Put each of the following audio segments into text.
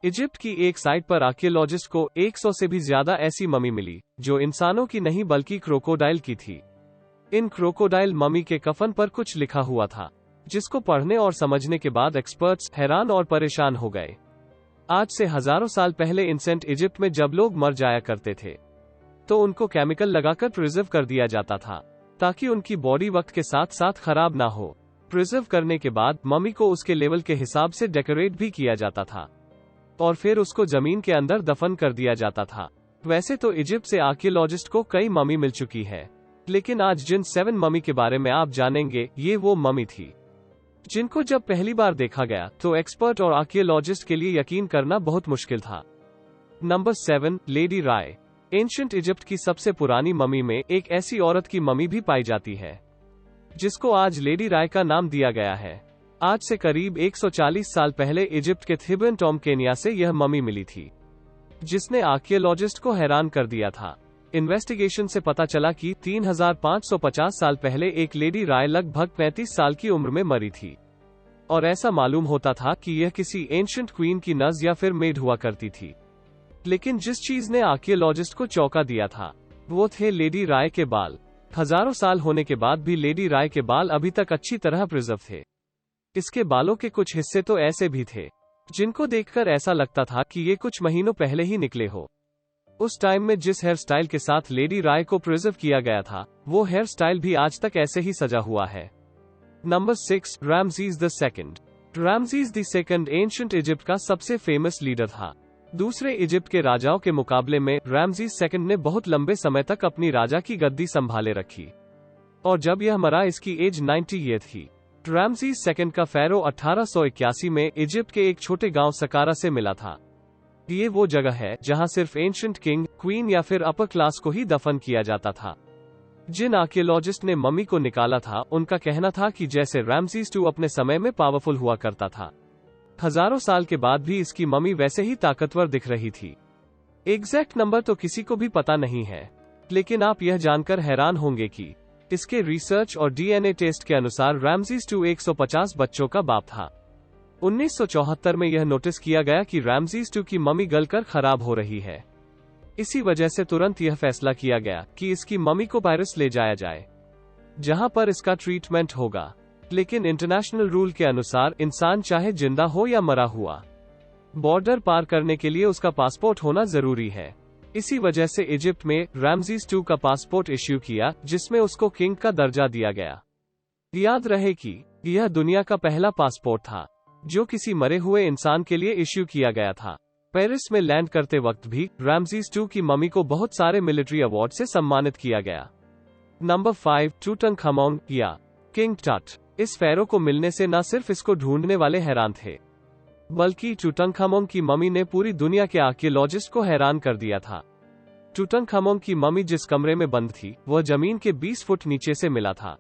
Egypt की एक site पर आर्कियोलॉजिस्ट को 100 से भी ज्यादा ऐसी ममी मिली जो इंसानों की नहीं बल्कि क्रोकोडाइल की थी। इन क्रोकोडाइल ममी के कफन पर कुछ लिखा हुआ था, जिसको पढ़ने और समझने के बाद एक्सपर्ट्स हैरान और परेशान हो गए। आज से हजारों साल पहले एंसेंट इजिप्ट में जब लोग मर जाया करते थे तो उनको केमिकल लगाकर प्रिजर्व कर दिया जाता था, ताकि उनकी बॉडी वक्त के साथ साथ खराब ना हो। प्रिजर्व करने के बाद ममी को उसके लेवल के हिसाब से डेकोरेट भी किया जाता था और फिर उसको जमीन के अंदर दफन कर दिया जाता था। वैसे तो इजिप्ट से आर्कियोलॉजिस्ट को कई ममी मिल चुकी है, लेकिन आज जिन 7 ममी के बारे में आप जानेंगे, ये वो ममी थी जिनको जब पहली बार देखा गया तो एक्सपर्ट और आर्कियोलॉजिस्ट के लिए यकीन करना बहुत मुश्किल था। नंबर 7, लेडी राय। एंशिएंट इजिप्ट की सबसे पुरानी ममी में एक ऐसी औरत की ममी भी पाई जाती है जिसको आज लेडी राय का नाम दिया गया है। आज से करीब 140 साल पहले इजिप्ट के थिबन टॉम केनिया से यह ममी मिली थी, जिसने आर्कियोलॉजिस्ट को हैरान कर दिया था। इन्वेस्टिगेशन से पता चला कि 3550 साल पहले एक लेडी राय लगभग 35 साल की उम्र में मरी थी, और ऐसा मालूम होता था कि यह किसी एंशिएंट क्वीन की नर्स या फिर मेड हुआ करती थी। लेकिन जिस चीज ने आर्कियोलॉजिस्ट को चौंका दिया था वो थे लेडी राय के बाल। हजारों साल होने के बाद भी लेडी राय के बाल अभी तक अच्छी तरह प्रिजर्व थे। इसके बालों के कुछ हिस्से तो ऐसे भी थे जिनको देखकर ऐसा लगता था कि ये कुछ महीनों पहले ही निकले हो। उस टाइम में जिस हेयर स्टाइल के साथ लेडी राय को प्रिजर्व किया गया था, वो हेयर स्टाइल भी आज तक ऐसे ही सजा हुआ है। Number 6, Ramses the second. Ramses the second ancient Egypt का सबसे फेमस लीडर था। दूसरे इजिप्ट के राजाओं के मुकाबले में रामसीज सेकंड ने बहुत लंबे समय तक अपनी राजा की गद्दी संभाले रखी, और जब यह मरा इसकी एज 90 ईयर थी। रामसीज सेकंड का फेरो 1881 में इजिप्ट के एक छोटे गांव सकारा से मिला था। ये वो जगह है जहां सिर्फ एंशिएंट किंग, क्वीन या फिर अपर क्लास को ही दफन किया जाता था। जिन आर्कियोलॉजिस्ट ने मम्मी को निकाला था उनका कहना था कि जैसे रामसीज II अपने समय में पावरफुल हुआ करता था, हजारों साल के बाद भी इसकी मम्मी वैसे ही ताकतवर दिख रही थी। एग्जैक्ट नंबर तो किसी को भी पता नहीं है, लेकिन आप यह जानकर हैरान होंगे कि इसके रिसर्च और डीएनए टेस्ट के अनुसार रामसीज II 150 बच्चों का बाप था। 1974 में यह नोटिस किया गया कि रामसीज II की मम्मी गलकर खराब हो रही है। इसी वजह से तुरंत यह फैसला किया गया कि इसकी मम्मी को पेरिस ले जाया जाए, जहां पर इसका ट्रीटमेंट होगा। लेकिन इंटरनेशनल रूल के अनुसार इंसान चाहे जिंदा हो या मरा हुआ, बॉर्डर पार करने के लिए उसका पासपोर्ट होना जरूरी है। इसी वजह से इजिप्ट में रामसीज II का पासपोर्ट इश्यू किया, जिसमें उसको किंग का दर्जा दिया गया। याद रहे कि यह दुनिया का पहला पासपोर्ट था जो किसी मरे हुए इंसान के लिए इश्यू किया गया था। पेरिस में लैंड करते वक्त भी रामसीज II की मम्मी को बहुत सारे मिलिट्री अवार्ड से सम्मानित किया गया। नंबर 5, टूटनखामोन या किंग टट। इस फेरो को मिलने से न सिर्फ इसको ढूंढने वाले हैरान थे, बल्कि टूटनखामोन की मम्मी ने पूरी दुनिया के आर्कियोलॉजिस्ट को हैरान कर दिया था। टूटनखामोन की मम्मी जिस कमरे में बंद थी वह जमीन के 20 फुट नीचे से मिला था।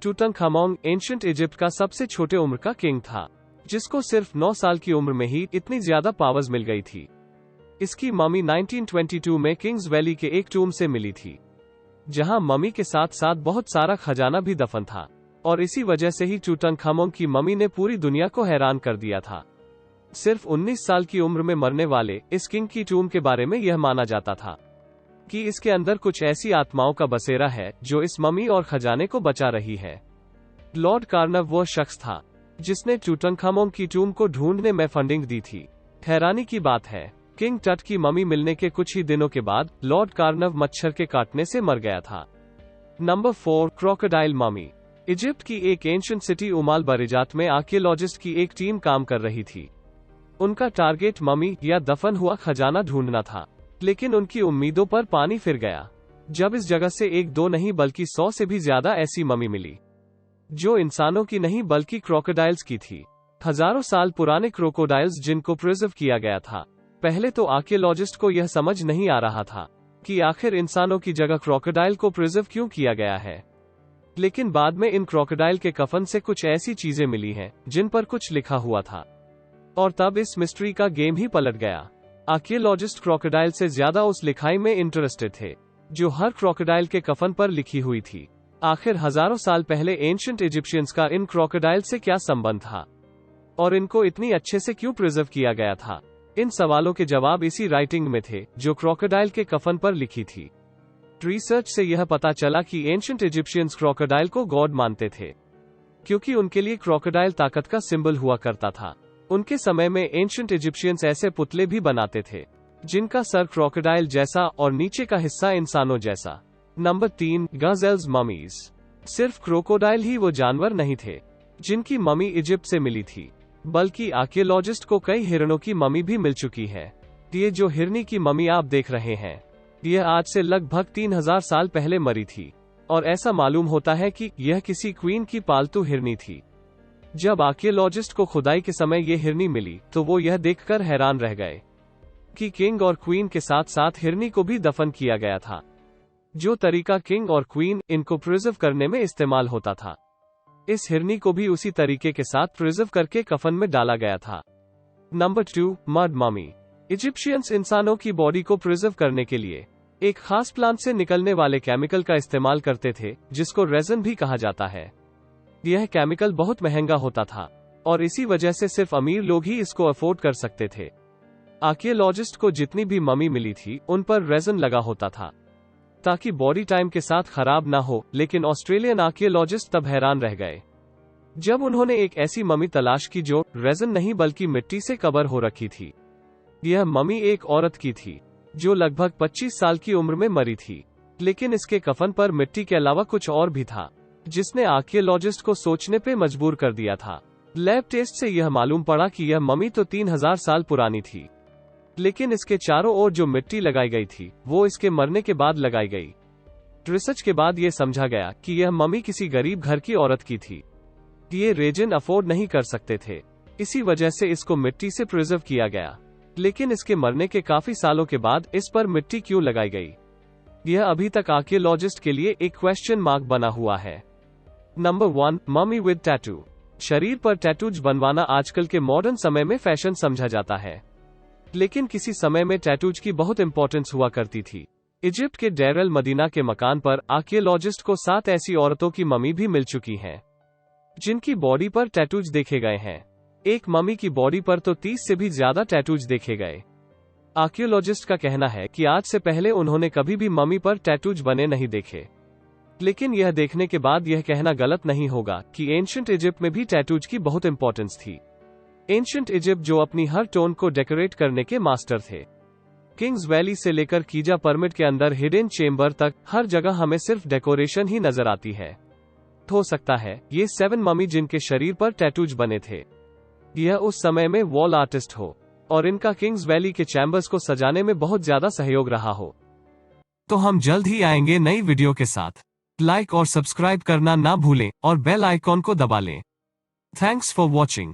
टूटनखामोन एंशिएंट इजिप्ट का सबसे छोटे उम्र का किंग था, जिसको सिर्फ 9 साल की उम्र में ही इतनी ज्यादा पावर्स मिल गई थी। इसकी मम्मी 1922 में किंग्स वैली के एक टूम से मिली थी, जहां मम्मी के साथ साथ बहुत सारा खजाना भी दफन था, और इसी वजह से ही टूटनखामोन की मम्मी ने पूरी दुनिया को हैरान कर दिया था। सिर्फ 19 साल की उम्र में मरने वाले इस किंग की टूम के बारे में यह माना जाता था कि इसके अंदर कुछ ऐसी आत्माओं का बसेरा है जो इस मम्मी और खजाने को बचा रही है। लॉर्ड कार्नव वह शख्स था जिसने टूटनखामोन की टूम को ढूंढने में फंडिंग दी थी। हैरानी की बात है, किंग टट की मम्मी मिलने के कुछ ही दिनों के बाद लॉर्ड कार्नव मच्छर के काटने से मर गया था। Number 4, crocodile mummy. इजिप्ट की एक एंशिएंट सिटी उमाल बरिजात में आर्कियोलॉजिस्ट की एक टीम काम कर रही थी। उनका टारगेट मम्मी या दफन हुआ खजाना ढूंढना था, लेकिन उनकी उम्मीदों पर पानी फिर गया जब इस जगह से एक दो नहीं बल्कि 100 से भी ज्यादा ऐसी मम्मी मिली जो इंसानों की नहीं बल्कि क्रोकोडाइल्स की थी। हजारों साल पुराने क्रोकोडाइल्स जिनको प्रिजर्व किया गया था। पहले तो आर्कियोलॉजिस्ट को यह समझ नहीं आ रहा था कि आखिर इंसानों की जगह क्रोकोडाइल को प्रिजर्व क्यों किया गया है, लेकिन बाद में इन क्रोकोडाइल के कफन से कुछ ऐसी चीजें मिली हैं जिन पर कुछ लिखा हुआ था, और तब इस मिस्ट्री का गेम ही पलट गया। आर्कियोलॉजिस्ट क्रोकोडाइल से ज्यादा उस लिखाई में इंटरेस्टेड थे जो हर क्रोकोडाइल के कफन पर लिखी हुई थी। आखिर हजारों साल पहले एंशिएंट इजिप्शियंस का इन क्रोकोडाइल से क्या संबंध था, और इनको इतनी अच्छे से क्यों प्रिजर्व किया गया था। इन सवालों के जवाब इसी राइटिंग में थे जो क्रोकोडाइल के कफन पर लिखी थी। रिसर्च से यह पता चला कि एंशिएंट इजिप्शियंस क्रोकोडाइल को गॉड मानते थे, क्योंकि उनके लिए क्रोकोडाइल ताकत का सिंबल हुआ करता था। उनके समय में एंशिएंट इजिप्शियंस ऐसे पुतले भी बनाते थे जिनका सर क्रोकोडाइल जैसा और नीचे का हिस्सा इंसानों जैसा। Number 3, ghazals mummies. सिर्फ क्रोकोडाइल ही वो जानवर नहीं थे जिनकी ममी इजिप्ट से मिली थी, बल्कि आर्कियोलॉजिस्ट को कई हिरणों की ममी भी मिल चुकी है। ये जो हिरनी की ममी आप देख रहे हैं, यह आज से लगभग 3000 साल पहले मरी थी, और ऐसा मालूम होता है कि यह किसी क्वीन की पालतू हिरनी थी। जब आर्कियोलॉजिस्ट को खुदाई के समय ये हिरनी मिली तो वो यह देखकर हैरान रह गए कि किंग और क्वीन के साथ साथ हिरनी को भी दफन किया गया था। जो तरीका किंग और क्वीन इनको प्रिजर्व करने में इस्तेमाल होता था, इस हिरनी को भी उसी तरीके के साथ प्रिजर्व करके कफन में डाला गया था। Number 2, mud mummy. इजिप्शियंस इंसानों की बॉडी को प्रिजर्व करने के लिए एक खास प्लांट से निकलने वाले केमिकल का इस्तेमाल करते थे जिसको रेजन भी कहा जाता है। यह केमिकल बहुत महंगा होता था और इसी वजह से सिर्फ अमीर लोग ही इसको अफोर्ड कर सकते थे। आर्कियोलॉजिस्ट को जितनी भी ममी मिली थी उन पर रेजन लगा होता था ताकि बॉडी टाइम के साथ खराब ना हो, लेकिन ऑस्ट्रेलियन आर्कियोलॉजिस्ट तब हैरान रह गए जब उन्होंने एक ऐसी ममी तलाश की जो रेजन नहीं बल्कि मिट्टी से कवर हो रखी थी। यह ममी एक औरत की थी जो लगभग 25 साल की उम्र में मरी थी, लेकिन इसके कफन पर मिट्टी के अलावा कुछ और भी था जिसने आर्कियोलॉजिस्ट को सोचने पे मजबूर कर दिया था। लैब टेस्ट से यह मालूम पड़ा कि यह ममी तो 3000 साल पुरानी थी, लेकिन इसके चारों ओर जो मिट्टी लगाई गई थी वो इसके मरने के बाद लगाई गई। रिसर्च के बाद यह समझा गया कि यह ममी किसी गरीब घर की औरत की थी। ये रेजन अफोर्ड नहीं कर सकते थे, इसी वजह से इसको मिट्टी से प्रिजर्व किया गया, लेकिन इसके मरने के काफी सालों के बाद इस पर मिट्टी क्यों लगाई गई, यह अभी तक आर्कियोलॉजिस्ट के लिए एक क्वेश्चन मार्क बना हुआ है। Number 1, mummy with tattoo. शरीर पर टैटूज बनवाना आजकल के मॉडर्न समय में फैशन समझा जाता है, लेकिन किसी समय में टैटूज की बहुत इंपॉर्टेंस हुआ करती थी। इजिप्ट के डेर अल मदीना के मकान पर आर्कियोलॉजिस्ट को 7 ऐसी औरतों की ममी भी मिल चुकी हैं जिनकी बॉडी पर टैटूज देखे गए हैं। एक ममी की बॉडी पर तो 30 से भी ज्यादा टैटूज देखे गए। आर्कियोलॉजिस्ट का कहना है कि आज से पहले उन्होंने कभी भी ममी पर टैटूज बने नहीं देखे, लेकिन यह देखने के बाद यह कहना गलत नहीं होगा कि एंशिएंट इजिप्ट में भी टैटूज की बहुत इंपॉर्टेंस थी। एंशिएंट इजिप्ट जो अपनी हर टोन को डेकोरेट करने के मास्टर थे। किंग्स वैली से लेकर कीजा पिरामिड के अंदर हिडन चेंबर तक हर जगह हमें सिर्फ डेकोरेशन ही नजर आती है। हो सकता है ये 7 ममी जिनके शरीर पर टैटूज बने थे यह उस समय में वॉल आर्टिस्ट हो और इनका किंग्स वैली के चैम्बर्स को सजाने में बहुत ज्यादा सहयोग रहा हो। तो हम जल्द ही आएंगे नई वीडियो के साथ। लाइक और सब्सक्राइब करना ना भूलें और बेल आइकॉन को दबा लें। Thanks for watching.